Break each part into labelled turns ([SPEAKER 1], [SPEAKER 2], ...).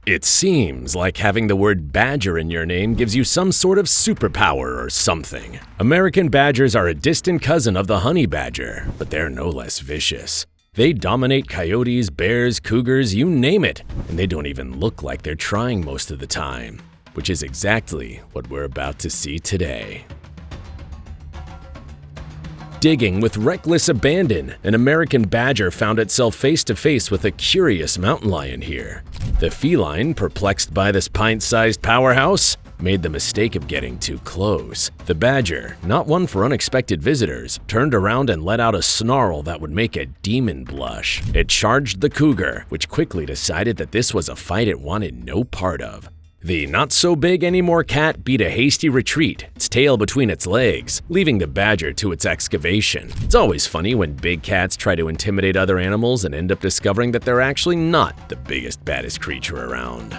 [SPEAKER 1] It seems like having the word badger in your name gives you some sort of superpower or something. American badgers are a distant cousin of the honey badger, but they're no less vicious. They dominate coyotes, bears, cougars, you name it, and they don't even look like they're trying most of the time, which is exactly what we're about to see today. Digging with reckless abandon, an American badger found itself face to face with a curious mountain lion here. The feline, perplexed by this pint-sized powerhouse, made the mistake of getting too close. The badger, not one for unexpected visitors, turned around and let out a snarl that would make a demon blush. It charged the cougar, which quickly decided that this was a fight it wanted no part of. The not-so-big-anymore cat beat a hasty retreat, its tail between its legs, leaving the badger to its excavation. It's always funny when big cats try to intimidate other animals and end up discovering that they're actually not the biggest, baddest creature around.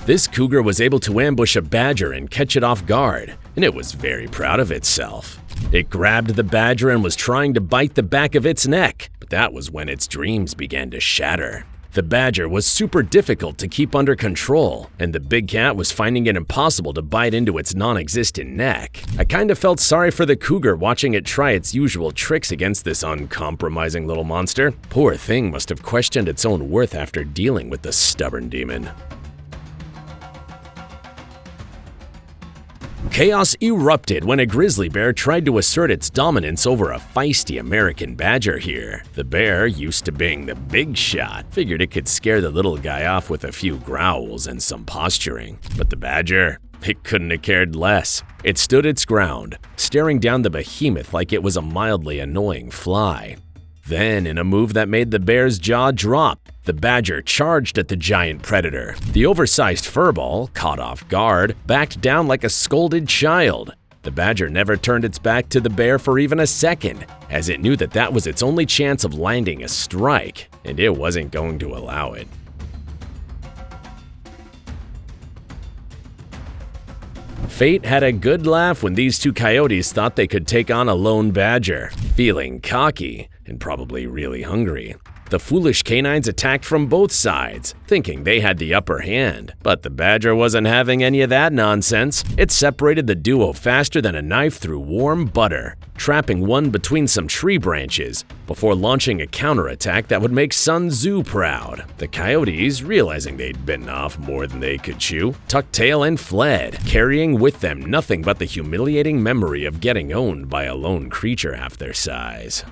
[SPEAKER 1] This cougar was able to ambush a badger and catch it off guard, and it was very proud of itself. It grabbed the badger and was trying to bite the back of its neck, but that was when its dreams began to shatter. The badger was super difficult to keep under control, and the big cat was finding it impossible to bite into its non-existent neck. I kinda felt sorry for the cougar watching it try its usual tricks against this uncompromising little monster. Poor thing must have questioned its own worth after dealing with the stubborn demon. Chaos erupted when a grizzly bear tried to assert its dominance over a feisty American badger here. The bear, used to being the big shot, figured it could scare the little guy off with a few growls and some posturing. But the badger, it couldn't have cared less. It stood its ground, staring down the behemoth like it was a mildly annoying fly. Then, in a move that made the bear's jaw drop, the badger charged at the giant predator. The oversized furball, caught off guard, backed down like a scolded child. The badger never turned its back to the bear for even a second, as it knew that that was its only chance of landing a strike, and it wasn't going to allow it. Fate had a good laugh when these two coyotes thought they could take on a lone badger. Feeling cocky, and probably really hungry, the foolish canines attacked from both sides, thinking they had the upper hand. But the badger wasn't having any of that nonsense. It separated the duo faster than a knife through warm butter, trapping one between some tree branches before launching a counterattack that would make Sun Tzu proud. The coyotes, realizing they'd bitten off more than they could chew, tucked tail and fled, carrying with them nothing but the humiliating memory of getting owned by a lone creature half their size.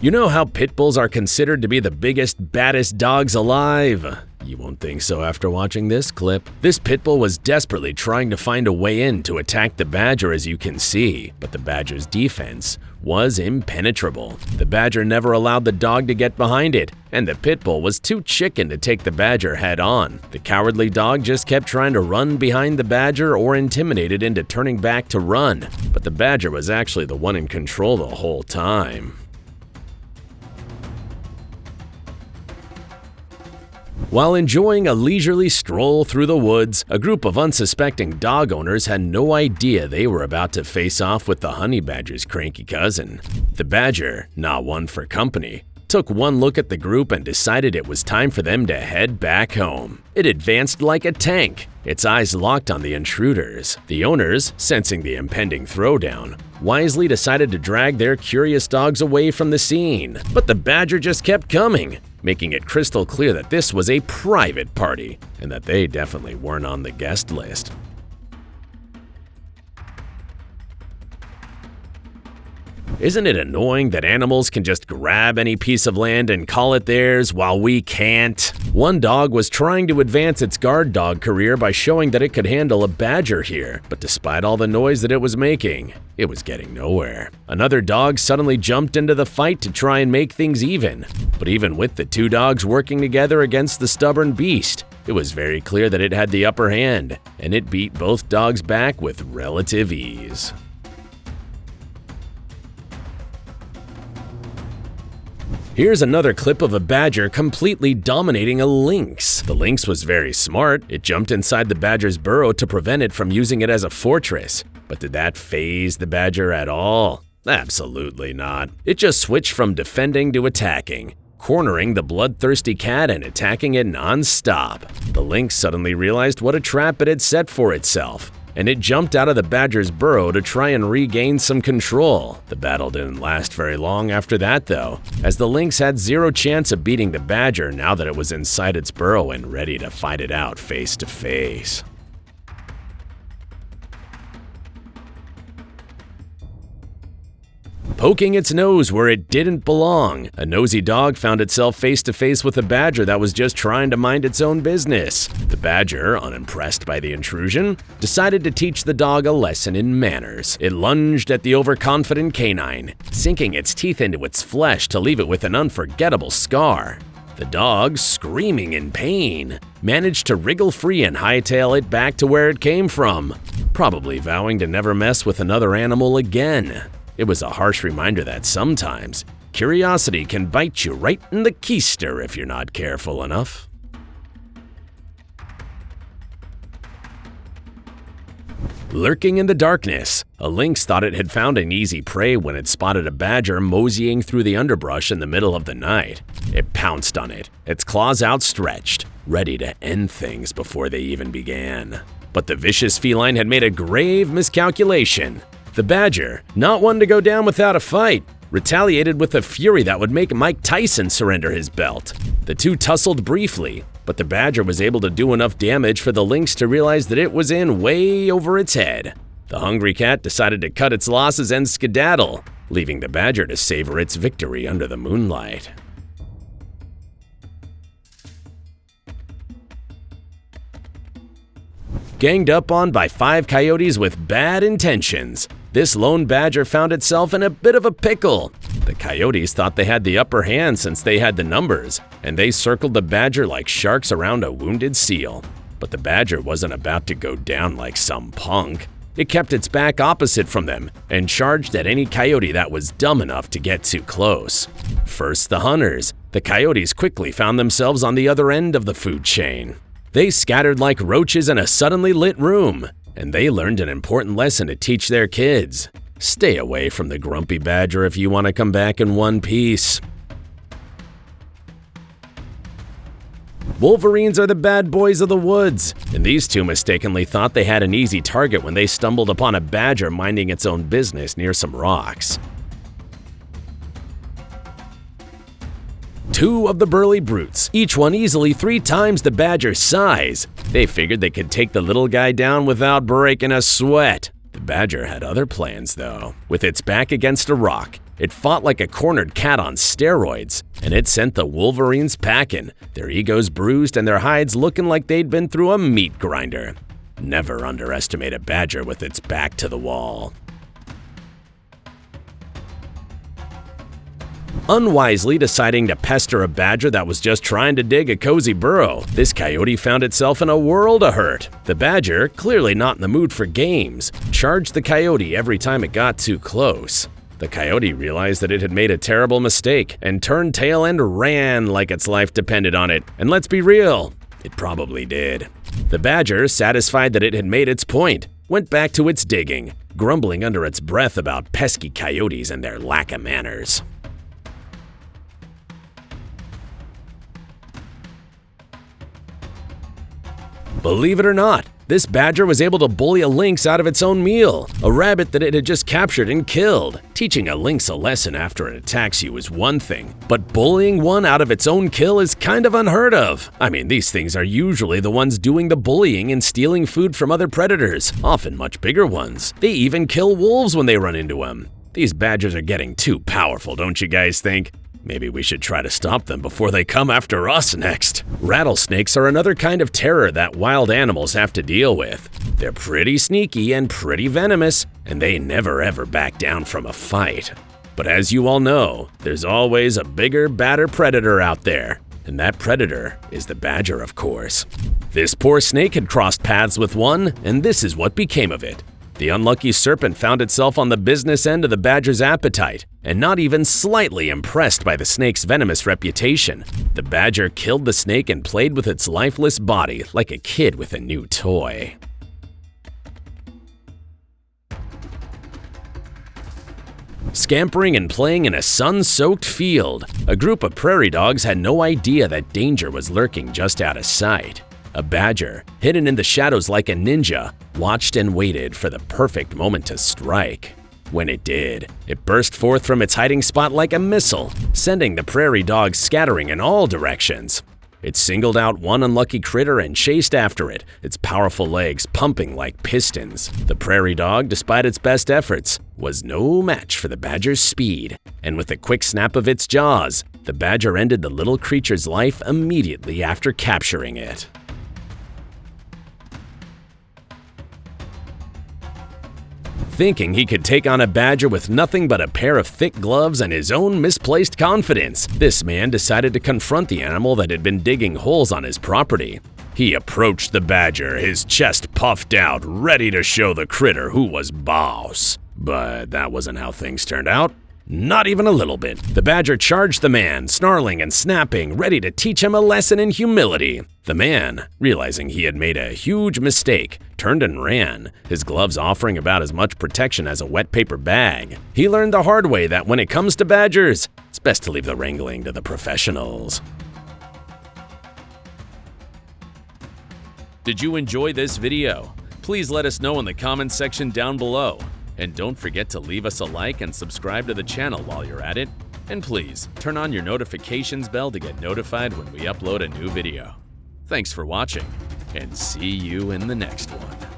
[SPEAKER 1] You know how pit bulls are considered to be the biggest, baddest dogs alive? You won't think so after watching this clip. This pit bull was desperately trying to find a way in to attack the badger, as you can see, but the badger's defense was impenetrable. The badger never allowed the dog to get behind it, and the pit bull was too chicken to take the badger head on. The cowardly dog just kept trying to run behind the badger or intimidate it into turning back to run, but the badger was actually the one in control the whole time. While enjoying a leisurely stroll through the woods, a group of unsuspecting dog owners had no idea they were about to face off with the honey badger's cranky cousin. The badger, not one for company, took one look at the group and decided it was time for them to head back home. It advanced like a tank, its eyes locked on the intruders. The owners, sensing the impending throwdown, wisely decided to drag their curious dogs away from the scene. But the badger just kept coming, making it crystal clear that this was a private party and that they definitely weren't on the guest list. Isn't it annoying that animals can just grab any piece of land and call it theirs while we can't? One dog was trying to advance its guard dog career by showing that it could handle a badger here, but despite all the noise that it was making, it was getting nowhere. Another dog suddenly jumped into the fight to try and make things even, but even with the two dogs working together against the stubborn beast, it was very clear that it had the upper hand, and it beat both dogs back with relative ease. Here's another clip of a badger completely dominating a lynx. The lynx was very smart. It jumped inside the badger's burrow to prevent it from using it as a fortress. But did that faze the badger at all? Absolutely not. It just switched from defending to attacking, cornering the bloodthirsty cat and attacking it non-stop. The lynx suddenly realized what a trap it had set for itself, and it jumped out of the badger's burrow to try and regain some control. The battle didn't last very long after that though, as the lynx had zero chance of beating the badger now that it was inside its burrow and ready to fight it out face to face. Poking its nose where it didn't belong, a nosy dog found itself face to face with a badger that was just trying to mind its own business. The badger, unimpressed by the intrusion, decided to teach the dog a lesson in manners. It lunged at the overconfident canine, sinking its teeth into its flesh to leave it with an unforgettable scar. The dog, screaming in pain, managed to wriggle free and hightail it back to where it came from, probably vowing to never mess with another animal again. It was a harsh reminder that sometimes curiosity can bite you right in the keister if you're not careful enough. Lurking in the darkness, a lynx thought it had found an easy prey when it spotted a badger moseying through the underbrush in the middle of the night. It pounced on it, its claws outstretched, ready to end things before they even began. But the vicious feline had made a grave miscalculation. The badger, not one to go down without a fight, retaliated with a fury that would make Mike Tyson surrender his belt. The two tussled briefly, but the badger was able to do enough damage for the lynx to realize that it was in way over its head. The hungry cat decided to cut its losses and skedaddle, leaving the badger to savor its victory under the moonlight. Ganged up on by 5 coyotes with bad intentions, this lone badger found itself in a bit of a pickle. The coyotes thought they had the upper hand since they had the numbers, and they circled the badger like sharks around a wounded seal. But the badger wasn't about to go down like some punk. It kept its back opposite from them and charged at any coyote that was dumb enough to get too close. First the hunters, the coyotes quickly found themselves on the other end of the food chain. They scattered like roaches in a suddenly lit room, and they learned an important lesson to teach their kids. Stay away from the grumpy badger if you want to come back in one piece. Wolverines are the bad boys of the woods, and these two mistakenly thought they had an easy target when they stumbled upon a badger minding its own business near some rocks. 2 of the burly brutes, each one easily 3 times the badger's size. They figured they could take the little guy down without breaking a sweat. The badger had other plans though. With its back against a rock, it fought like a cornered cat on steroids, and it sent the Wolverines packing, their egos bruised and their hides looking like they'd been through a meat grinder. Never underestimate a badger with its back to the wall. Unwisely deciding to pester a badger that was just trying to dig a cozy burrow, this coyote found itself in a world of hurt. The badger, clearly not in the mood for games, charged the coyote every time it got too close. The coyote realized that it had made a terrible mistake and turned tail and ran like its life depended on it. And let's be real, it probably did. The badger, satisfied that it had made its point, went back to its digging, grumbling under its breath about pesky coyotes and their lack of manners. Believe it or not, this badger was able to bully a lynx out of its own meal, a rabbit that it had just captured and killed. Teaching a lynx a lesson after it attacks you is one thing, but bullying one out of its own kill is kind of unheard of. I mean, these things are usually the ones doing the bullying and stealing food from other predators, often much bigger ones. They even kill wolves when they run into them. These badgers are getting too powerful, don't you guys think? Maybe we should try to stop them before they come after us next. Rattlesnakes are another kind of terror that wild animals have to deal with. They're pretty sneaky and pretty venomous, and they never ever back down from a fight. But as you all know, there's always a bigger, badder predator out there, and that predator is the badger, of course. This poor snake had crossed paths with one, and this is what became of it. The unlucky serpent found itself on the business end of the badger's appetite, and not even slightly impressed by the snake's venomous reputation. The badger killed the snake and played with its lifeless body like a kid with a new toy. Scampering and playing in a sun-soaked field, a group of prairie dogs had no idea that danger was lurking just out of sight. A badger, hidden in the shadows like a ninja, watched and waited for the perfect moment to strike. When it did, it burst forth from its hiding spot like a missile, sending the prairie dogs scattering in all directions. It singled out one unlucky critter and chased after it, its powerful legs pumping like pistons. The prairie dog, despite its best efforts, was no match for the badger's speed, and with a quick snap of its jaws, the badger ended the little creature's life immediately after capturing it. Thinking he could take on a badger with nothing but a pair of thick gloves and his own misplaced confidence, this man decided to confront the animal that had been digging holes on his property. He approached the badger, his chest puffed out, ready to show the critter who was boss. But that wasn't how things turned out. Not even a little bit. The badger charged the man, snarling and snapping, ready to teach him a lesson in humility. The man, realizing he had made a huge mistake, turned and ran, his gloves offering about as much protection as a wet paper bag. He learned the hard way that when it comes to badgers, it's best to leave the wrangling to the professionals. Did you enjoy this video? Please let us know in the comments section down below. And don't forget to leave us a like and subscribe to the channel while you're at it. And please, turn on your notifications bell to get notified when we upload a new video. Thanks for watching, and see you in the next one.